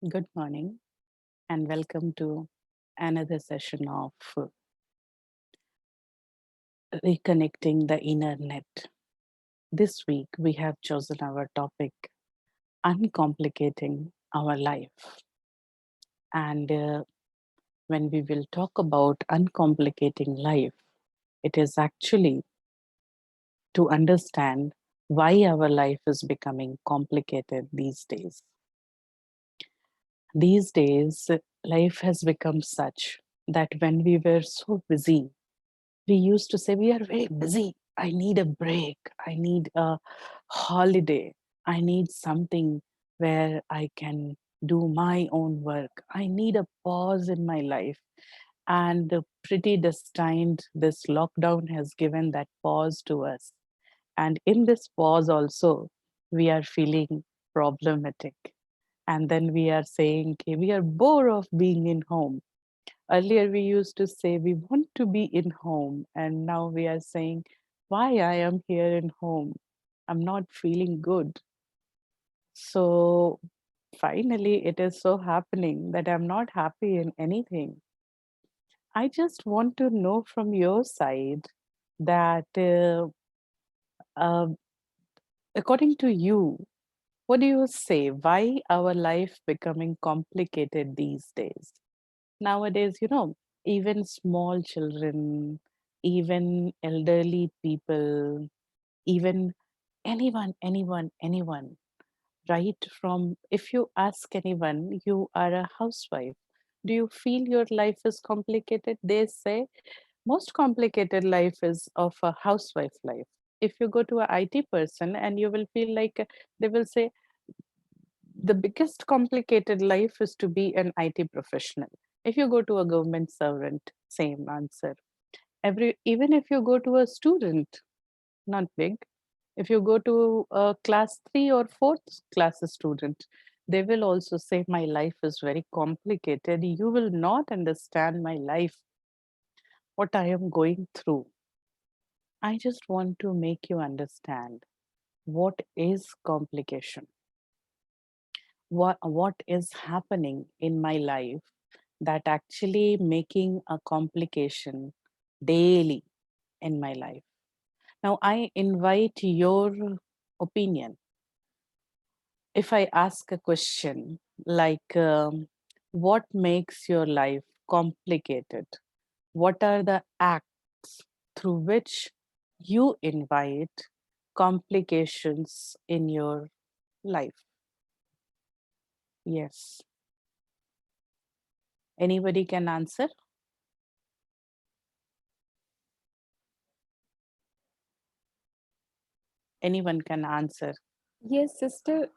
Good morning and welcome to another session of Reconnecting the Inner Net. This week we have chosen our topic Uncomplicating Our Life. And when we will talk about uncomplicating life, it is actually to understand why our life is becoming complicated these days. These days, life has become such that when we were so busy, we used to say, we are very busy. I need a break. I need a holiday. I need something where I can do my own work. I need a pause in my life. And pretty destined, this lockdown has given that pause to us. And in this pause, also, we are feeling problematic. And then we are saying, okay, we are bored of being in home. Earlier, we used to say we want to be in home, and now we are saying, why I am here in home? I'm not feeling good. So finally, it is so happening that I'm not happy in anything. I just want to know from your side that, uh, according to you, what do you say? Why our life becoming complicated these days? Nowadays, even small children, even elderly people, even anyone, right? From if you ask anyone, you are a housewife. Do you feel your life is complicated? They say most complicated life is of a housewife life. If you go to a IT person and you will feel like they will say the biggest complicated life is to be an IT professional. If you go to a government servant, same answer. Even if you go to a student, not big. If you go to a class 3 or 4th class student, they will also say my life is very complicated. You will not understand my life, what I am going through. I just want to make you understand what is complication, what is happening in my life that actually making a complication daily in my life. Now I invite your opinion. If I ask a question like, what makes your life complicated? What are the acts through which you invite complications in your life? Yes. Anybody can answer? Anyone can answer. Yes, sister,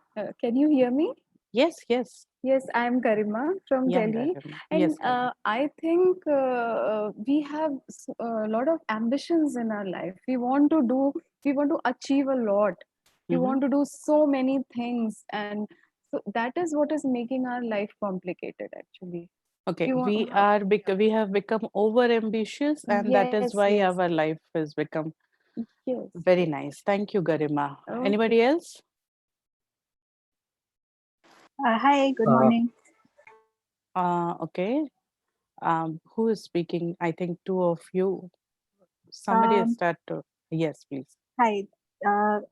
can you hear me? Yes, yes. Yes, I am Garima from Younger. Delhi, and Yes, Karan. I think we have a lot of ambitions in our life. We want to achieve a lot. We Mm-hmm. want to do so many things, and so that is what is making our life complicated. Actually, Okay, we want. we have become over ambitious, and that Yes, is why yes, our life has become yes, very yes. nice. Thank you, Garima. Okay. Anybody else? Hi, good Uh, morning. Okay. Who is speaking? I think two of you. Somebody has Um, started. Yes, please. Hi.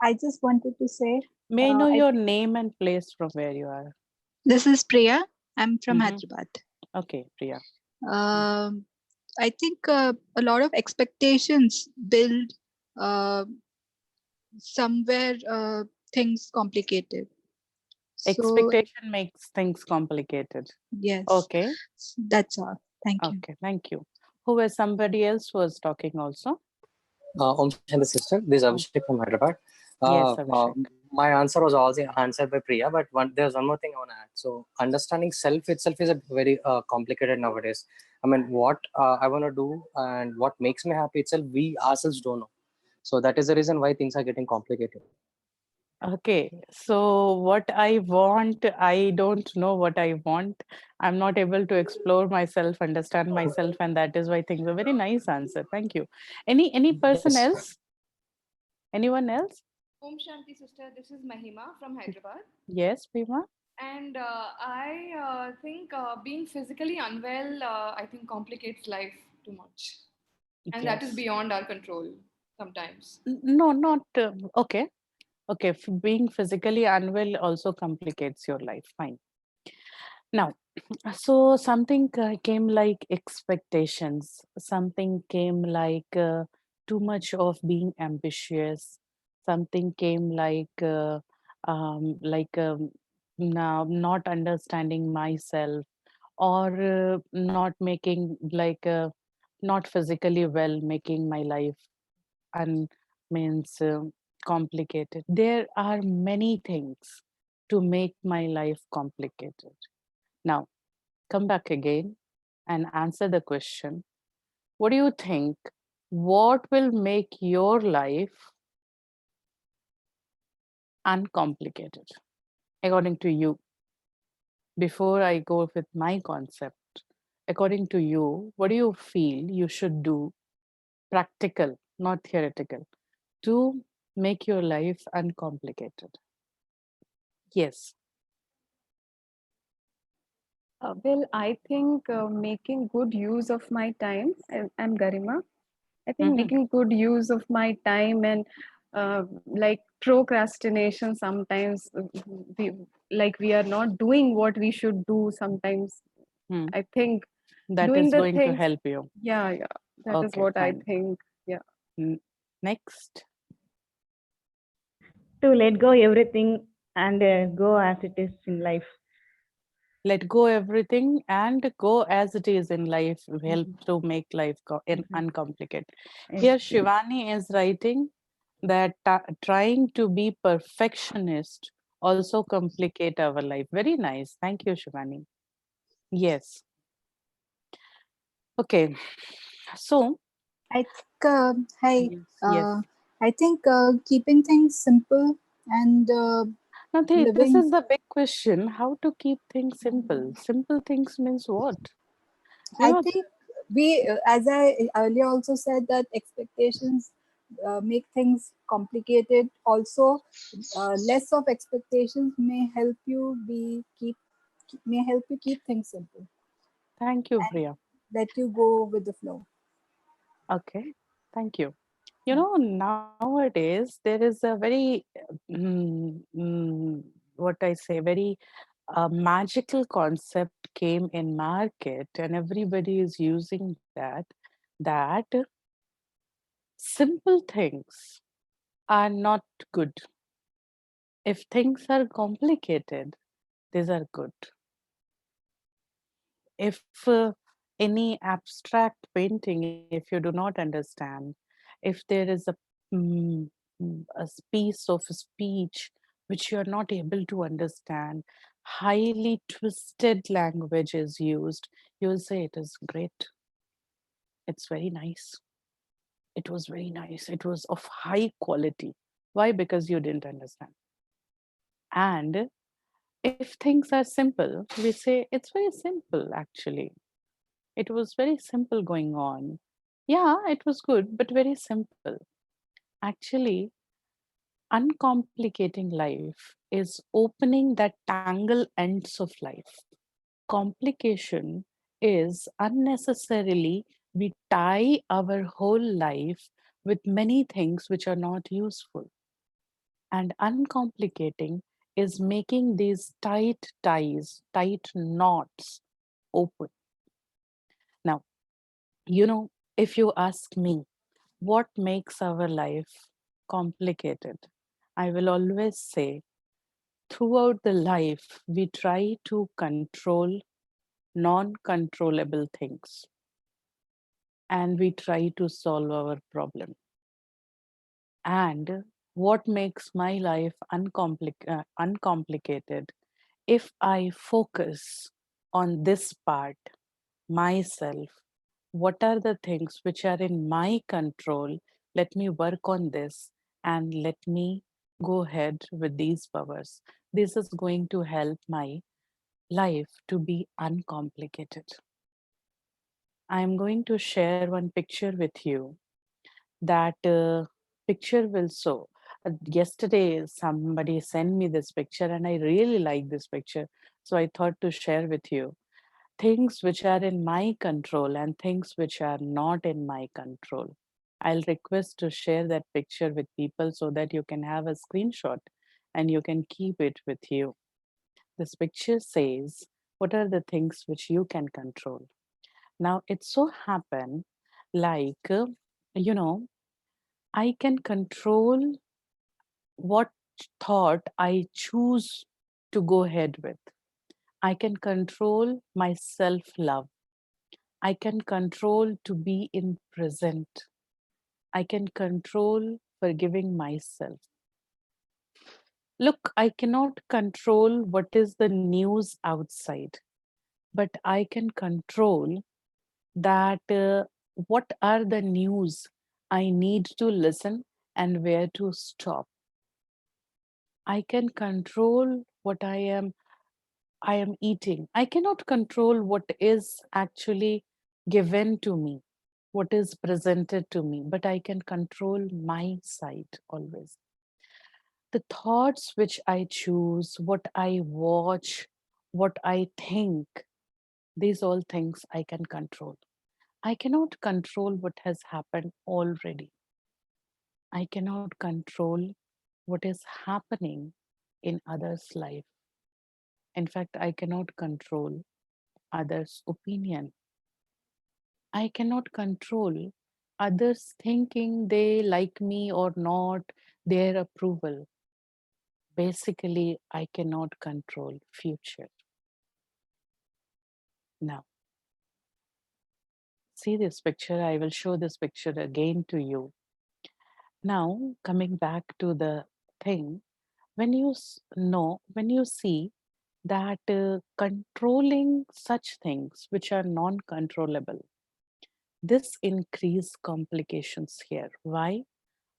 I just wanted to say, May I know I your name and place from where you are? this is Priya. I'm from Mm-hmm. Hyderabad. Okay, Priya. Mm. Um, I think a lot of expectations build uh, somewhere things complicated. So Expectation makes things complicated. yes, Okay. that's all. Thank you. Okay. Thank you. Who was somebody else was talking also? Om Shanti sister, this is Oh, Abhishek from Hyderabad. yes, Abhishek. My answer was also answered by Priya, but there's one more thing I want to add. So, understanding self itself is a very complicated nowadays. I mean, what I want to do and what makes me happy itself, we ourselves don't know. So, that is the reason why things are getting complicated. Okay, so what I want, I don't know what I want. I'm not able to explore myself, understand myself, and that is why things are very nice answer. Thank you. Any person Yes. else? Anyone else? Om Shanti sister, this is Mahima from Hyderabad. Yes, Bhima. And I think being physically unwell, I think complicates life too much. And that is Yes. beyond our control sometimes. No, not okay. Okay, being physically unwell also complicates your life. Fine. Now, so something came like expectations, something came like too much of being ambitious, something came like now not understanding myself, or not making not physically well, making my life and means complicated. There are many things to make my life complicated. Now, come back again and answer the question. What do you think? What will make your life uncomplicated, according to you? Before I go with my concept, according to you, what do you feel you should do, practical, not theoretical, to make your life uncomplicated? Yes. Well, I think making good use of my time. I'm Garima. I think Hmm. making good use of my time and like procrastination sometimes, we, like we are not doing what we should do sometimes. Hmm. I think That doing is the going to things, help you. yeah, that is Okay, what I fine. think. Yeah. Next. To let go everything and go as it is in life. Let go everything and go as it is in life will help Mhm. to make life Mhm. uncomplicated. Yes. Here Shivani is writing that trying to be perfectionist also complicate our life. Very nice. Thank you, Shivani. Yes. Okay. So I think, hi, yes, yes. uh, I think keeping things simple and Now this living. is the big question. How to keep things simple? Simple things means what? You I know, think we, as I earlier also said, that expectations make things complicated. Also, less of expectations may help you keep things simple thank you, and Priya. let you go with the flow. Okay. Thank you. You know, nowadays there is a very, what I say, very magical concept came in market, and everybody is using that. That simple things are not good. If things are complicated, these are good. If any abstract painting, if you do not understand, if there is mm, a piece of speech which you are not able to understand, highly twisted language is used, you will say it is great, it's very nice, it was very nice, it was of high quality. Why? Because you didn't understand. And if things are simple, we say it's very simple actually. It was very simple going on. Yeah, it was good, but very simple. Actually, uncomplicating life is opening that tangle ends of life. Complication is unnecessarily we tie our whole life with many things which are not useful. And uncomplicating is making these tight ties, tight knots open. Now, if you ask me, what makes our life complicated? I will always say, throughout the life, we try to control non controllable things and we try to solve our problem. And what makes my life uncomplicated? If I focus on this part, myself, what are the things which are in my control? Let me work on this and let me go ahead with these powers. This is going to help my life to be uncomplicated. I am going to share one picture with you. That picture will show. Yesterday, somebody sent me this picture, and I really like this picture. So I thought to share with you things which are in my control and things which are not in my control. I'll request to share that picture with people so that you can have a screenshot and you can keep it with you. This picture says, what are the things which you can control? Now, it so happen like, you know, I can control what thought I choose to go ahead with. I can control my self love. I can control to be in present. I can control forgiving myself. Look, I cannot control what is the news outside, but I can control that what are the news I need to listen and where to stop. I can control what I am eating. I cannot control what is actually given to me, what is presented to me, but I can control my side always. The thoughts which I choose, what I watch, what I think, these all things I can control. I cannot control what has happened already. I cannot control what is happening in others' life. In fact, I cannot control others' opinion. I cannot control others thinking they like me or not, their approval. Basically, I cannot control future. Now, see this picture. I will show this picture again to you. Now, coming back to the thing, when you know, when you see that controlling such things which are non-controllable, this increase complications here. Why?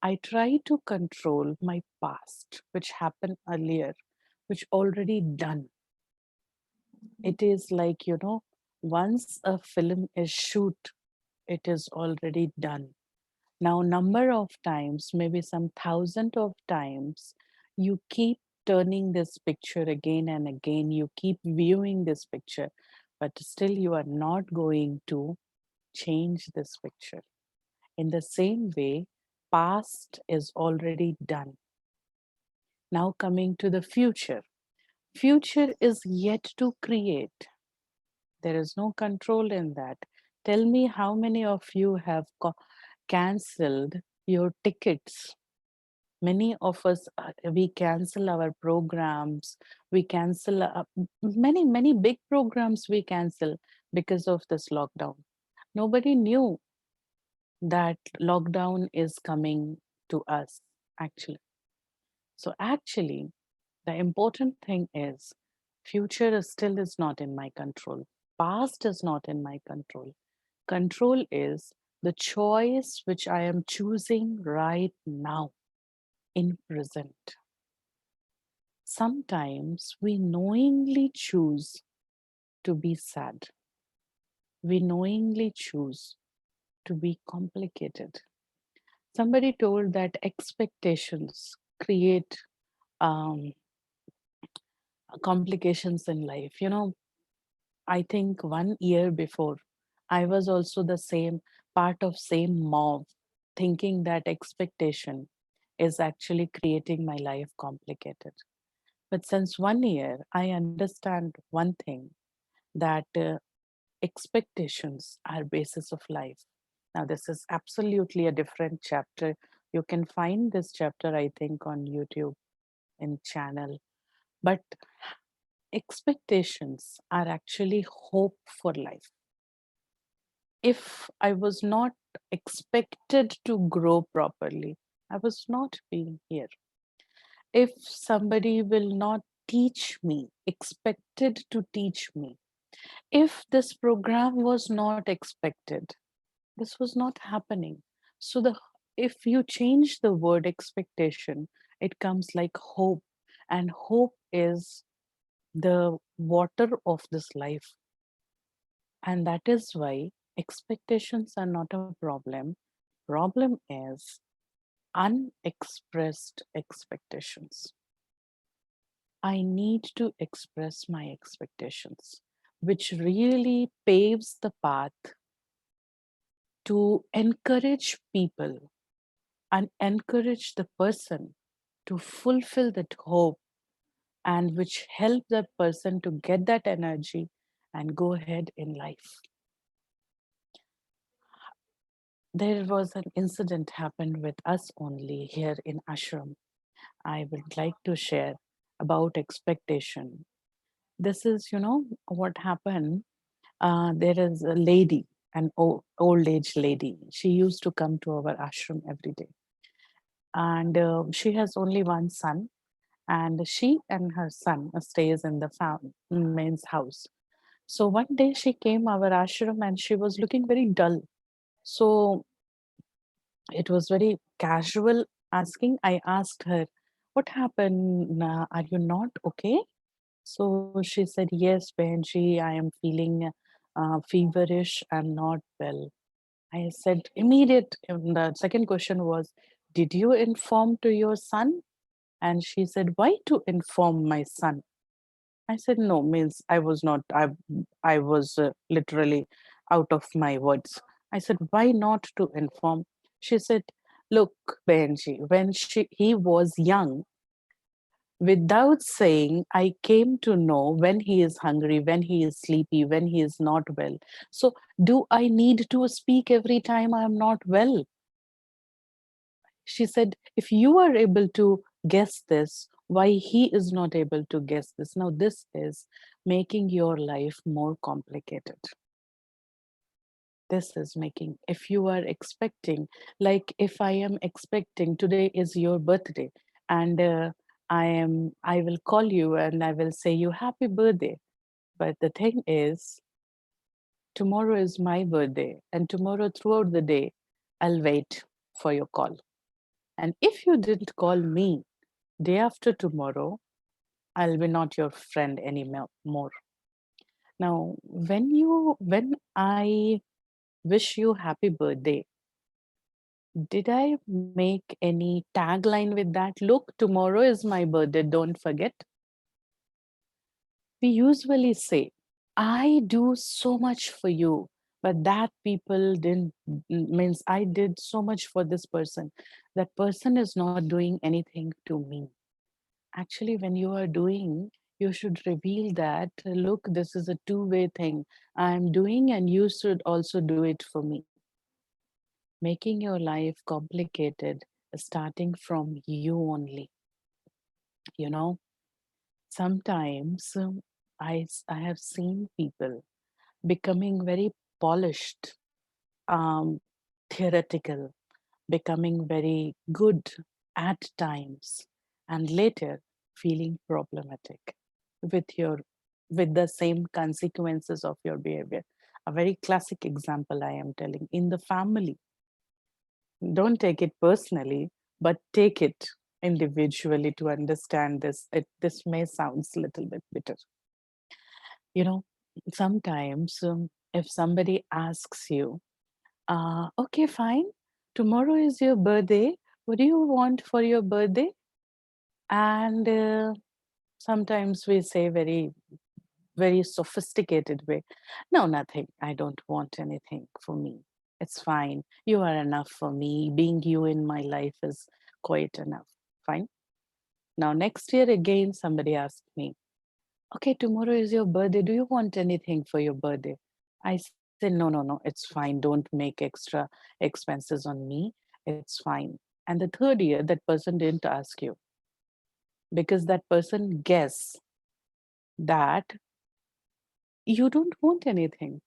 I try to control my past, which happened earlier, which already done. It is like, once a film is shoot, it is already done. Now, number of times, maybe some thousand of times, you keep turning this picture again and again. You keep viewing this picture, but still you are not going to change this picture. In the same way, past is already done. Now coming to the future. Future is yet to create. There is no control in that. Tell me how many of you have cancelled your tickets. Many of us, we cancel our programs. We cancel many big programs we cancel because of this lockdown. Nobody knew that lockdown is coming to us, actually. So actually, the important thing is future still is not in my control. Past is not in my control. Control is the choice which I am choosing right now in present. Sometimes we knowingly choose to be sad. We knowingly choose to be complicated. Somebody told that expectations create um, complications in life. I think 1 year before, I was also the same part of same mob, thinking that expectation is actually creating my life complicated. But since 1 year, I understand one thing, that expectations are basis of life. Now, this is absolutely a different chapter. You can find this chapter, I think, on YouTube in channel. But expectations are actually hope for life. If I was not expected to grow properly, I was not being here. If somebody will not teach me, expected to teach me, if this program was not expected, this was not happening. So if you change the word expectation, it comes like hope, and hope is the water of this life. And that is why expectations are not a problem. Problem is Unexpressed expectations. I need to express my expectations, which really paves the path to encourage people and encourage the person to fulfill that hope, and which help that person to get that energy and go ahead in life. There was an incident happened with us only here in ashram. I would like to share about expectation. This is, what happened. There is a lady, an old age lady. She used to come to our ashram every day, and she has only one son, and she and her son stays in the men's house. So one day she came our ashram and she was looking very dull. So it was very casual asking. I asked her, "What happened? Are you not okay?" So she said, "Yes, Benji, I am feeling feverish and not well." I said, immediate. The second question was, "Did you inform to your son?" And she said, "Why to inform my son?" I said, "No, means I was not, I was literally out of my words." I said, "Why not to inform?" She said, "Look, Benji, when he was young, without saying, I came to know when he is hungry, when he is sleepy, when he is not well. So do I need to speak every time I am not well?" She said, "If you are able to guess this, why he is not able to guess this?" Now, this is making your life more complicated. This is making, if you are expecting, like if I am expecting today is your birthday, and I will call you and I will say you happy birthday. But the thing is, tomorrow is my birthday, and tomorrow throughout the day, I'll wait for your call. And if you didn't call me day after tomorrow, I'll be not your friend anymore. Now, when I wish you happy birthday, did I make any tagline with that? Look, tomorrow is my birthday, don't forget. We usually say, I do so much for you, but that people didn't, means I did so much for this person. That person is not doing anything to me. Actually, when you are doing, you should reveal that, look, this is a two-way thing. I'm doing, and you should also do it for me. Making your life complicated, starting from you only. You know, sometimes I have seen people becoming very polished, um, theoretical, becoming very good at times, and later feeling problematic with your with the same consequences of your behavior. A very classic example I am telling, in the family. Don't take it personally, but take it individually to understand this. This may sound a little bit bitter. You know, sometimes if somebody asks you, okay, fine, tomorrow is your birthday. What do you want for your birthday? And sometimes we say very sophisticated way, "No, nothing. I don't want anything for me. It's fine. You are enough for me. Being you in my life is quite enough." Fine. Now, next year again, somebody asked me, "Okay, tomorrow is your birthday. Do you want anything for your birthday?" I said, "No, no, no. It's fine. Don't make extra expenses on me. It's fine." And the third year, that person didn't ask you, because that person guessed that you don't want anything.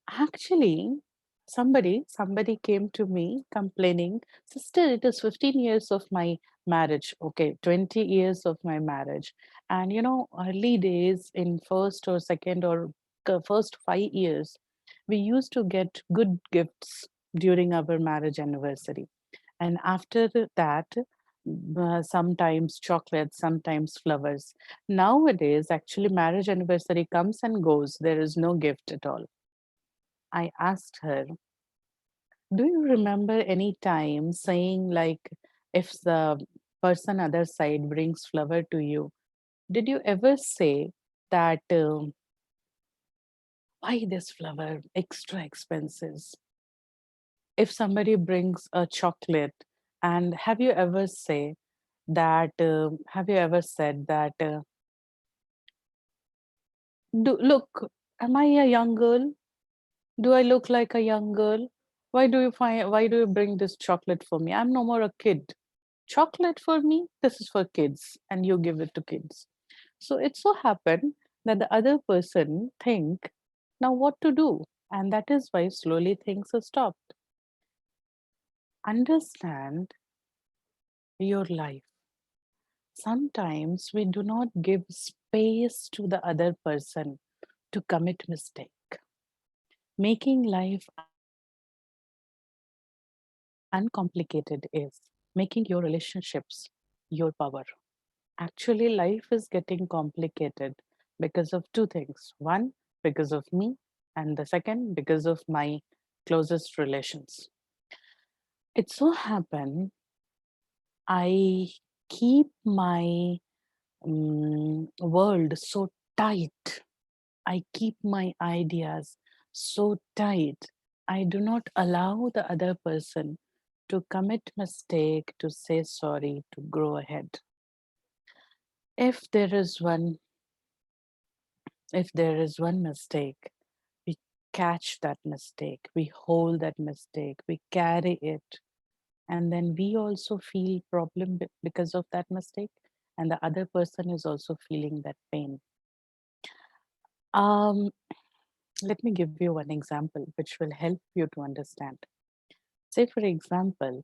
Actually, somebody came to me complaining, "Sister, it is 15 years of my marriage." Okay, 20 years of my marriage. And early days, in first or second or first 5 years, we used to get good gifts during our marriage anniversary. And after that, sometimes chocolates, sometimes flowers. Nowadays, actually, marriage anniversary comes and goes. There is no gift at all. I asked her, "Do you remember any time saying like, If the person other side brings flower to you, did you ever say that, why this flower extra expenses? If somebody brings a chocolate, and have you ever said that, look, am I a young girl? Do I look like a young girl? Why do you bring this chocolate for me? I'm no more a kid. Chocolate for me? This is for kids, and you give it to kids. So it so happened that the other person think, now what to do? And that is why slowly things are stopped. Understand your life. Sometimes we do not give space to the other person to commit mistake. Making life uncomplicated is making your relationships your power. Actually, life is getting complicated because of two things. One, because of me, and the second, because of my closest relations. It so happened I keep my world so tight. I keep my ideas so tight. I do not allow the other person to commit mistake, to say sorry, to grow ahead. If there is one, if there is one mistake, we catch that mistake, we hold that mistake, we carry it, and then we also feel problem because of that mistake, and the other person is also feeling that pain. Um, Let me give you one example which will help you to understand. Say, for example,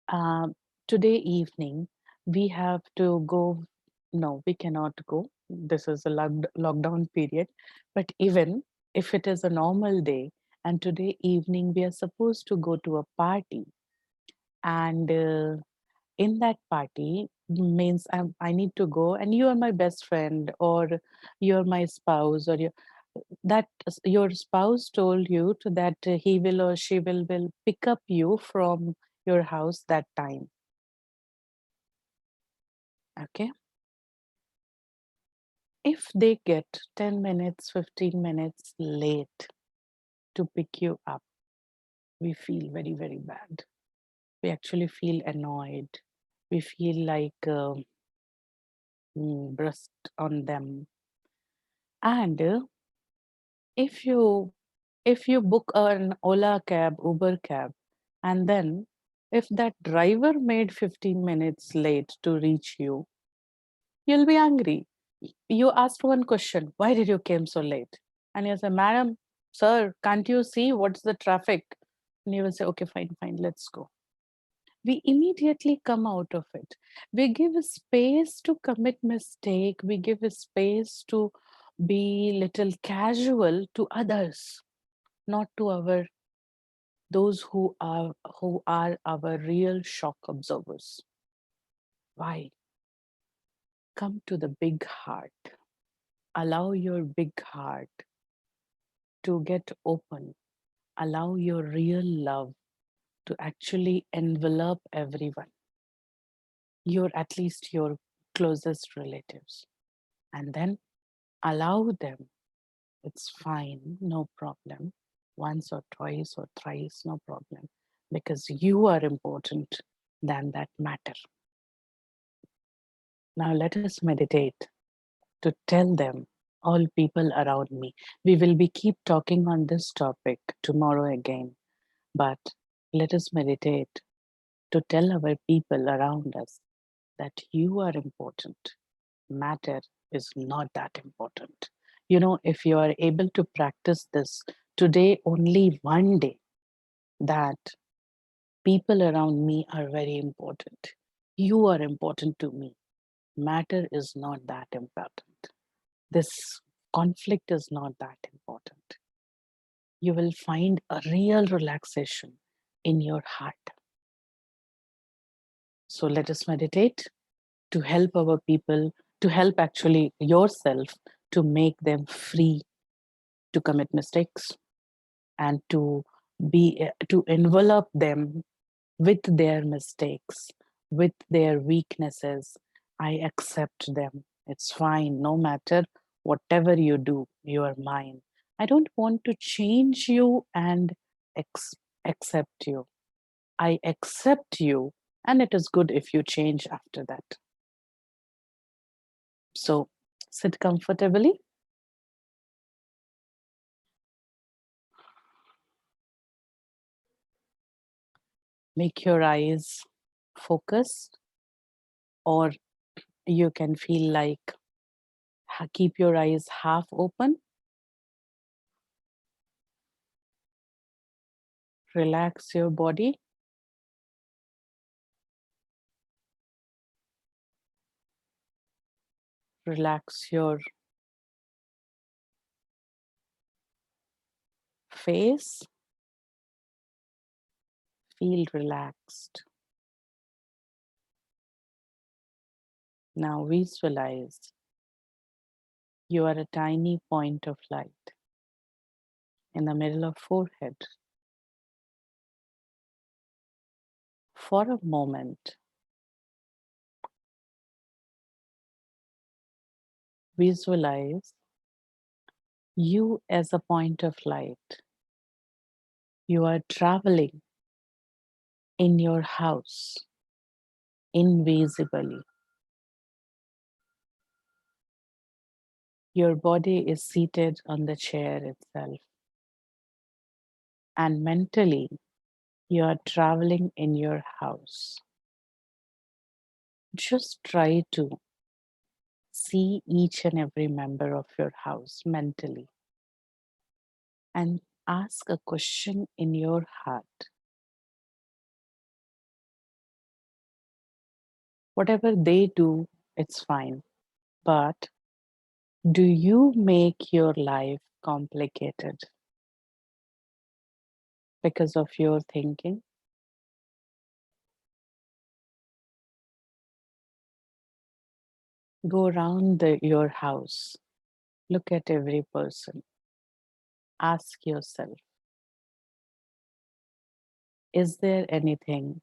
um, today evening we have to go. No, we cannot go. This is a lockdown period. But even if it is a normal day and today evening we are supposed to go to a party, and in that party means I need to go, and you are my best friend, or you're my spouse, or your spouse told you to that he will or she will pick up you from your house that time. Okay, if they get 10 minutes 15 minutes late to pick you up, we feel very, very bad. We actually feel annoyed. We feel like brust on them. And if you if you book an Ola cab, Uber cab, and then if that driver made 15 minutes late to reach you, you'll be angry. You asked one question, why did you came so late? And you say, madam, sir, can't you see what's the traffic? And you will say, okay, fine, fine, let's go. We immediately come out of it. We give a space to commit mistake. We give a space to be little casual to others, not to our those who are our real shock observers. Why? Come to the big heart. Allow your big heart to get open. Allow your real love to actually envelop everyone, at least your closest relatives. And then allow them. It's fine, no problem. Once or twice or thrice, no problem. Because you are important than that matter. Now let us meditate to tell them, all people around me. We will be keep talking on this topic tomorrow again, but let us meditate to tell our people around us that you are important. Matter is not that important. You know, if you are able to practice this today, only one day, that people around me are very important. You are important to me. Matter is not that important. This conflict is not that important. You will find a real relaxation in your heart. So let us meditate to help our people, to help actually yourself to make them free to commit mistakes, and to envelop them with their mistakes, with their weaknesses. I accept them. It's fine. No matter whatever you do, you are mine. I don't want to change you and accept you. I accept you, and it is good if you change after that. So sit comfortably. Make your eyes focused, or you can feel like keep your eyes half open. Relax your body. Relax your face. Feel relaxed. Now visualize you are a tiny point of light in the middle of forehead. For a moment, visualize you as a point of light. You are traveling in your house invisibly. Your body is seated on the chair itself, and mentally you are traveling in your house. Just try to see each and every member of your house mentally and ask a question in your heart. Whatever they do, it's fine. But do you make your life complicated because of your thinking? Go around your house, look at every person, ask yourself, is there anything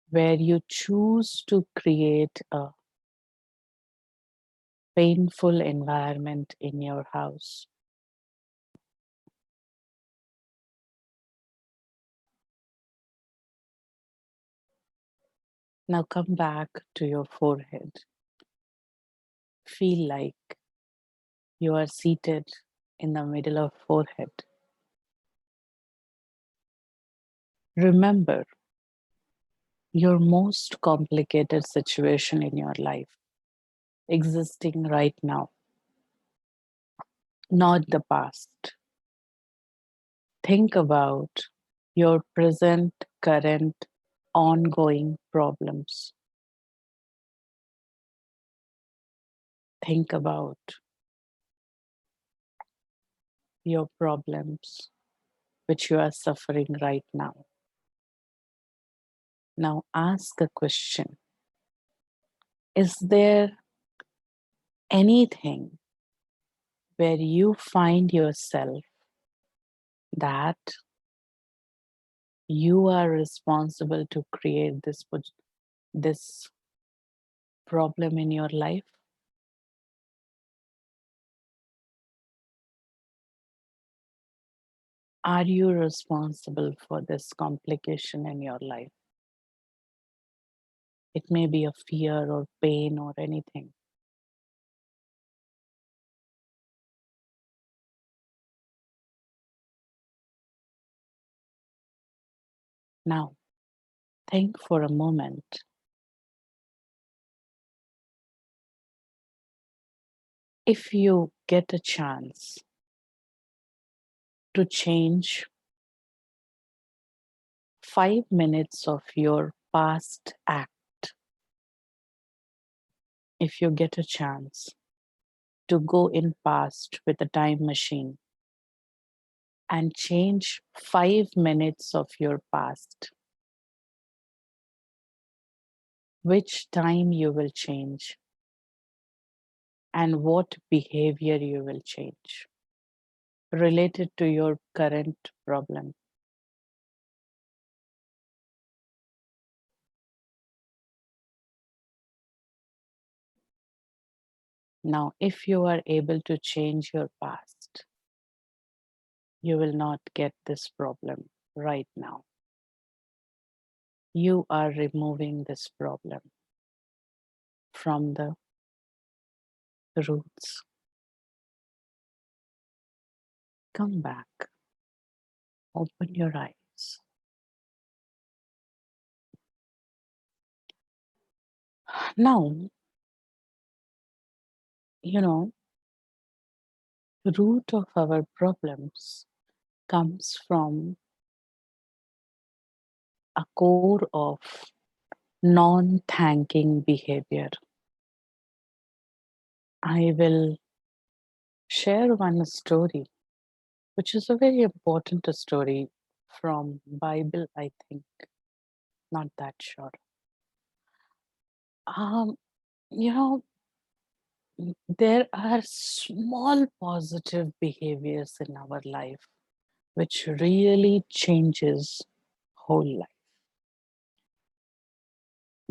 where you choose to create a painful environment in your house? Now come back to your forehead. Feel like you are seated in the middle of forehead. Remember your most complicated situation in your life existing right now, not the past. Think about your present, current, ongoing problems. Think about your problems which you are suffering right now. Now ask a question. Is there anything where you find yourself that you are responsible to create this problem in your life? Are you responsible for this complication in your life? It may be a fear or pain or anything. Now, think for a moment. If you get a chance to change 5 minutes of your past act, if you get a chance to go in past with a time machine and change 5 minutes of your past, which time you will change and what behavior you will change related to your current problem? Now, if you are able to change your past, you will not get this problem right now. You are removing this problem from the roots. Come back, open your eyes. Now, the root of our problems comes from a core of non-thanking behavior. I will share one story, which is a very important story from Bible, I think. Not that sure. Um, you know, there are small positive behaviors in our life which really changes whole life.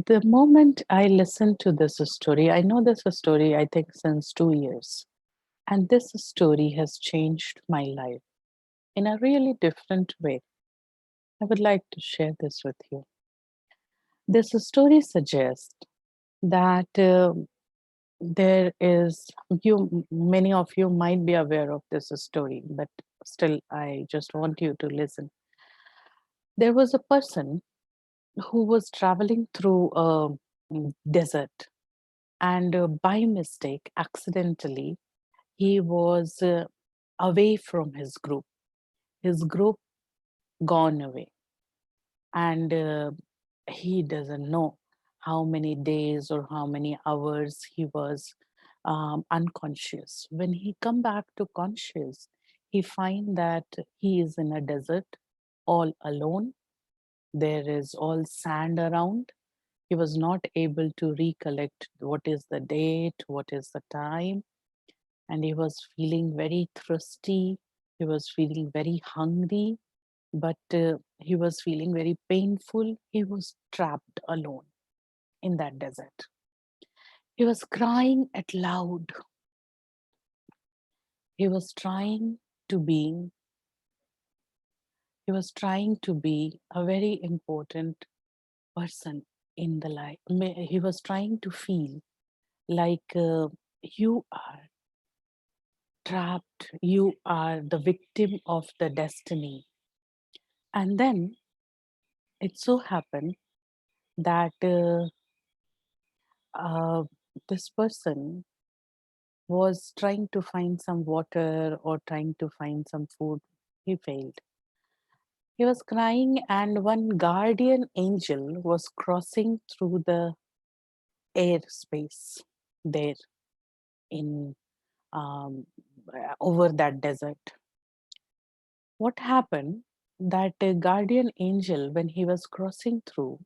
The moment I listen to this story, I know this story, I think, since 2 years. And this story has changed my life in a really different way. I would like to share this with you. This story suggests that there is, many of you might be aware of this story, but still, I just want you to listen. There was a person who was traveling through a desert, and by mistake, accidentally, he was away from his group. His group gone away, and he doesn't know how many days or how many hours he was unconscious. When he come back to conscious, he find that he is in a desert, all alone. There is all sand around. He was not able to recollect what is the date, what is the time, and he was feeling very thirsty. He was feeling very hungry, but he was feeling very painful. He was trapped alone in that desert. He was crying at loud. He was trying to be, he was trying to be a very important person in the life. He was trying to feel like you are trapped, you are the victim of the destiny. And then it so happened that uh, this person was trying to find some water or trying to find some food. He failed. He was crying, and one guardian angel was crossing through the airspace there in over that desert. What happened? That guardian angel, when he was crossing through,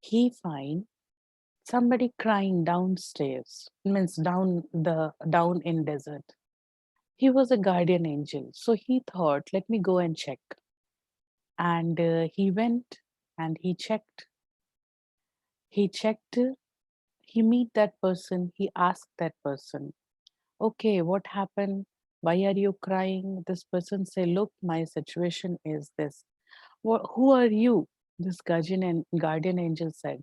he find somebody crying downstairs, means down in desert. He was a guardian angel, so he thought, let me go and check. And he went and he checked, he meet that person, he asked that person, okay, what happened, why are you crying? This person say, look, my situation is this. Who are you? This guardian angel said,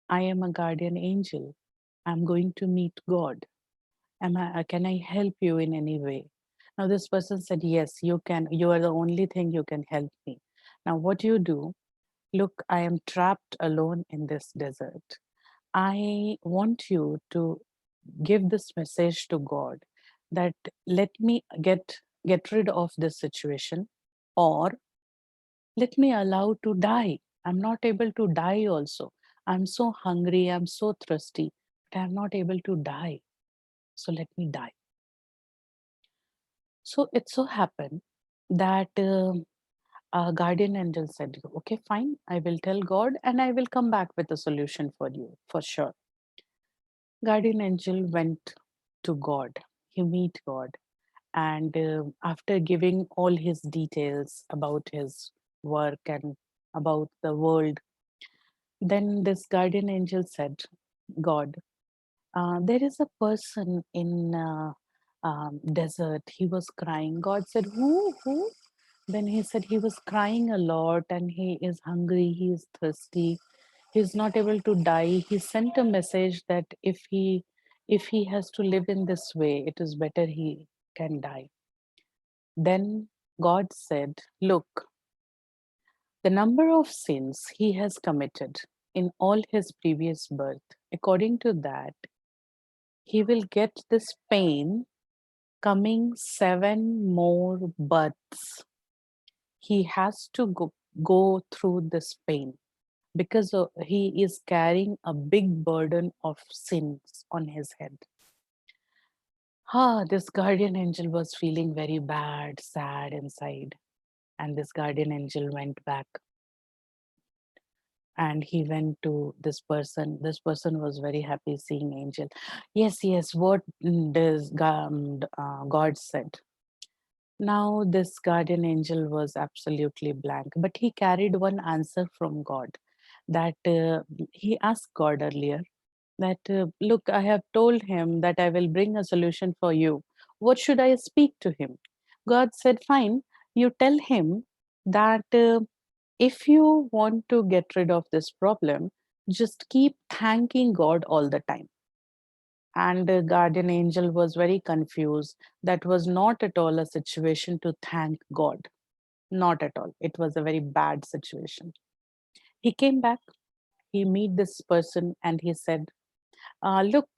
I am a guardian angel, I'm going to meet God. Can I help you in any way? Now this person said, yes, you can. You are the only thing you can help me. Now what you do, look, I am trapped alone in this desert. I want you to give this message to God that let me get rid of this situation, or let me allow to die. I'm not able to die also. I'm so hungry, I'm so thirsty, but I'm not able to die. So let me die. So it so happened that a guardian angel said, okay, fine, I will tell God and I will come back with a solution for you, for sure. Guardian angel went to God. He meet God. And after giving all his details about his work and about the world, then this guardian angel said, God, There is a person in desert. He was crying. God said, Who? Then he said he was crying a lot and he is hungry, he is thirsty, he's not able to die. He sent a message that if he has to live in this way, it is better he can die. Then God said, Look, the number of sins he has committed in all his previous birth, according to that, he will get this pain coming 7 more births. He has to go through this pain because he is carrying a big burden of sins on his head. This guardian angel was feeling very bad, sad inside. And this guardian angel went back and he went to this person. This person was very happy seeing angel. Yes, what does God said? Now, this guardian angel was absolutely blank, but he carried one answer from God that he asked God earlier that, look, I have told him that I will bring a solution for you. What should I speak to him? God said, fine, you tell him that if you want to get rid of this problem, just keep thanking God all the time. And the guardian angel was very confused. That was not at all a situation to thank God. Not at all. It was a very bad situation. He came back, he met this person, and he said, look,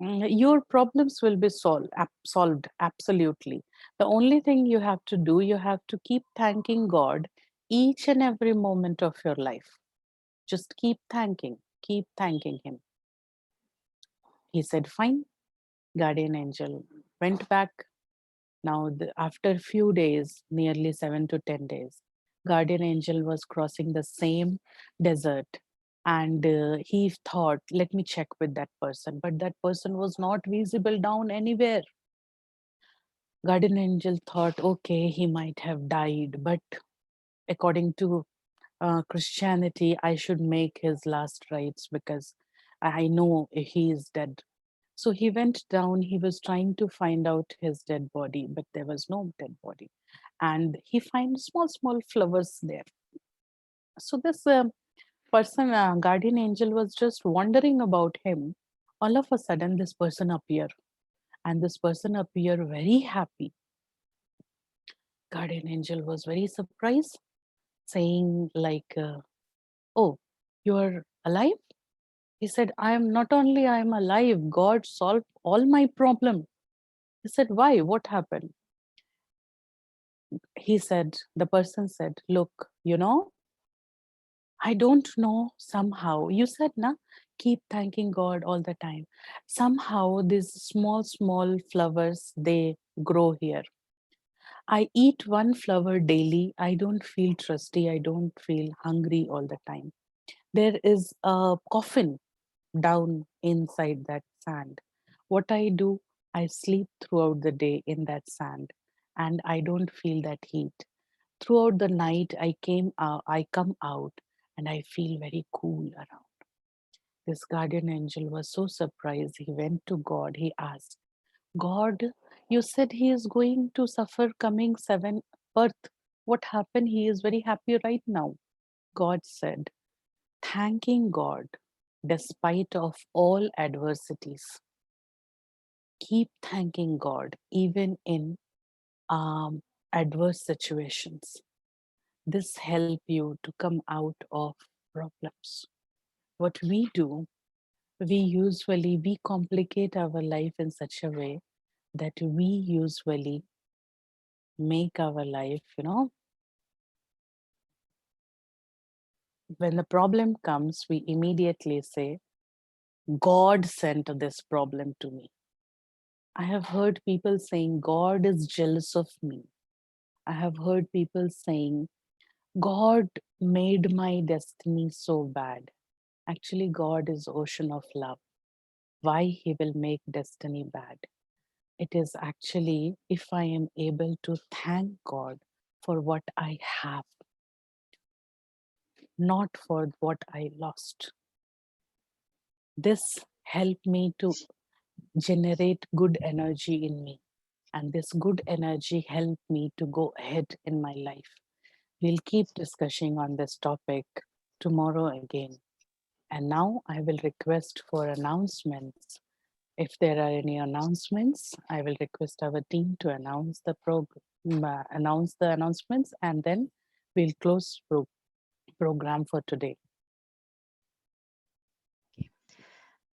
your problems will be solved absolutely. The only thing you have to do, you have to keep thanking God each and every moment of your life. Just keep thanking him. He said, fine. Guardian angel went back. Now, after few days, nearly 7 to 10 days, guardian angel was crossing the same desert, and he thought, let me check with that person. But that person was not visible down anywhere. Guardian angel thought, okay, he might have died, but according to Christianity, I should make his last rites because I know he is dead. So he went down, he was trying to find out his dead body, but there was no dead body. And he found small flowers there. So this person, guardian angel, was just wondering about him. All of a sudden, this person appeared. And this person appeared very happy. Guardian angel was very surprised, saying like, oh, you're alive? He said, I am alive. God solved all my problem. He said, why? What happened? The person said, look, I don't know, somehow, you said, na, keep thanking God all the time. Somehow these small flowers, they grow here. I eat one flower daily. I don't feel thirsty. I don't feel hungry all the time. There is a coffin down inside that sand. What I do, I sleep throughout the day in that sand and I don't feel that heat. Throughout the night, I come out and I feel very cool around. This guardian angel was so surprised. He went to God. He asked, God, you said he is going to suffer coming 7 birth. What happened? He is very happy right now. God said, thanking God despite of all adversities. Keep thanking God even in um, adverse situations. This help you to come out of problems. What we do, we complicate our life in such a way that we usually make our life, when the problem comes, we immediately say, God sent this problem to me. I have heard people saying, God is jealous of me. I have heard people saying, God made my destiny so bad. Actually, God is ocean of love. Why he will make destiny bad? It is actually if I am able to thank God for what I have, not for what I lost. This help me to generate good energy in me. And this good energy help me to go ahead in my life. We'll keep discussing on this topic tomorrow again. And now I will request for announcements. If there are any announcements, I will request our team to announce the announce the announcements, and then we'll close program for today.